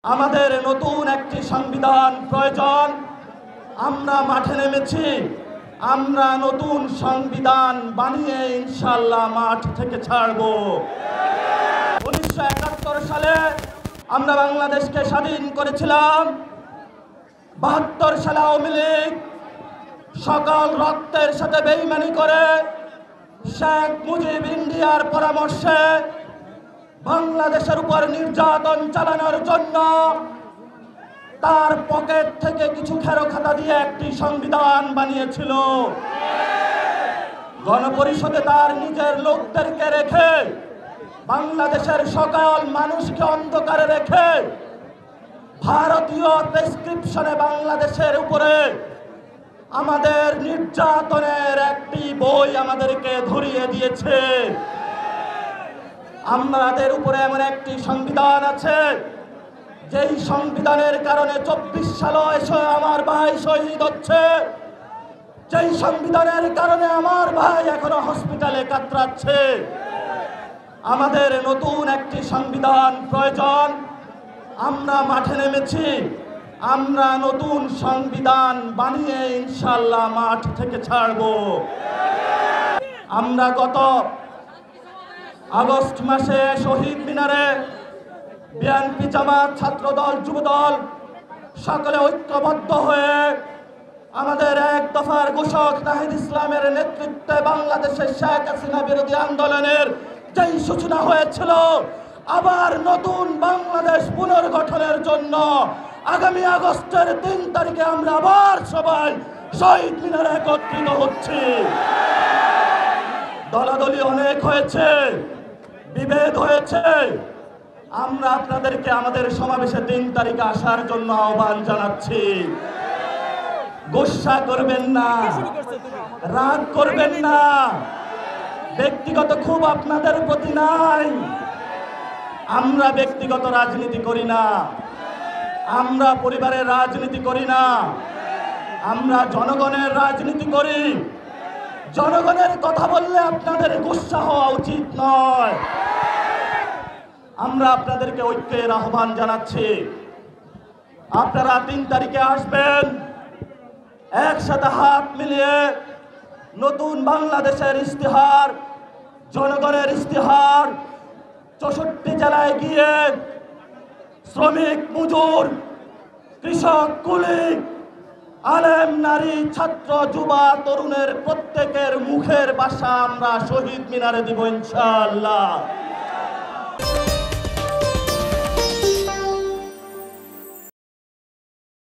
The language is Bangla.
আমাদের নতুন একটি সংবিধান প্রয়োজন। আমরা মাঠে নেমেছি, আমরা নতুন সংবিধান বানিয়ে ইনশাআল্লাহ মাঠ থেকে ছাড়ব। 1971 সালে আমরা বাংলাদেশকে স্বাধীন করেছিলাম। 72 সালে আওয়ামী লীগ সকল রক্তের সাথে বেইমানি করে শেখ মুজিব ইন্ডিয়ার পরামর্শে বাংলাদেশের উপর নির্যাতন চালানোর জন্য তার পকেট থেকে কিছু খেরোখাতা দিয়ে একটি সংবিধান বানিয়েছিল। গণপরিষদে তার নিজের লোকদেরকে রেখে বাংলাদেশের সকল মানুষকে অন্ধকারে রেখে ভারতীয় প্রেসক্রিপশনে বাংলাদেশের উপরে আমাদের নির্যাতনের একটি বই আমাদেরকে ধরিয়ে দিয়েছে। আমাদের উপরে এমন একটি সংবিধান আছে যেই সংবিধানের কারণে 24 সালে এসে আমার ভাই শহীদ হচ্ছে, যেই সংবিধানের কারণে আমার ভাই এখনো হসপিটালে কাতরাচ্ছে। আমাদের নতুন একটি সংবিধান প্রয়োজন। আমরা মাঠে নেমেছি, আমরা নতুন সংবিধান বানিয়ে ইনশাআল্লাহ মাঠ থেকে ছাড়ব। আমরা গত আগস্ট মাসে শহীদ মিনারে বিএনপি, জামাত, ছাত্রদল, যুবদল সকলে ঐক্যবদ্ধ হয়ে আমাদের এক দফার ঘোষক নাহিদ ইসলামের নেতৃত্বে বাংলাদেশের শেখ হাসিনা বিরোধী আন্দোলনের যেই সূচনা হয়েছিল, আবার নতুন বাংলাদেশ পুনর্গঠনের জন্য আগামী আগস্টের 3 তারিখে আমরা আবার সবাই শহীদ মিনারে একত্রিত হচ্ছি। দলাদলি অনেক হয়েছে, বিভেদ হয়েছে। আমরা আপনাদেরকে আমাদের সমাবেশে 3 তারিখে আসার জন্য আহ্বান জানাচ্ছি। গোসা করবেন না, রাগ করবেন না। ব্যক্তিগত খুব আপনাদের প্রতি নাই। আমরা ব্যক্তিগত রাজনীতি করি না, আমরা পরিবারের রাজনীতি করি না, আমরা জনগণের রাজনীতি করি। জনগণের কথা বললে আপনাদের গুসা হওয়া উচিত নয়। আমরা আপনাদেরকে ঐক্যের আহ্বান জানাচ্ছি। আপনারা 3 তারিখে আসবেন, একসাথে হাত মিলিয়ে নতুন বাংলাদেশের ইস্তিহার, জনগণের ইস্তিহার 64 জেলায় গিয়ে শ্রমিক, মজুর, কৃষক, কুলি, আলেম, নারী, ছাত্র, যুবা, তরুণের প্রত্যেকের মুখের ভাষা আমরা শহীদ মিনারে দিব ইনশাআল্লাহ।